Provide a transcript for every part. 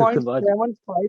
1.75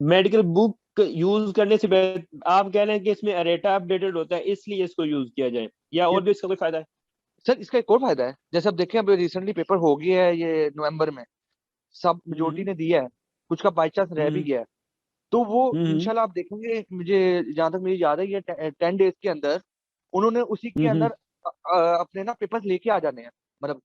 medical book use करने से आप कह रहे हैं कि इसमें अरेटा अपडेटेड होता है इसलिए इसको यूज किया जाए, या ये और भी इसका कोई फायदा है? सर इसका एक और फायदा है, जैसे अब देखें अभी रिसेंटली पेपर हो गया है ये नवंबर में, सब मेजोरिटी हम्म ने दिया है, कुछ का बाई चांस रह भी हम्म गया है, तो वो हम्म इंशाल्लाह आप देखेंगे, मुझे जहां तक मुझे याद है ये 10 डेज के अंदर उन्होंने उसी के हम्म अंदर अपने ना पेपर्स लेके आ जाने हैं, मतलब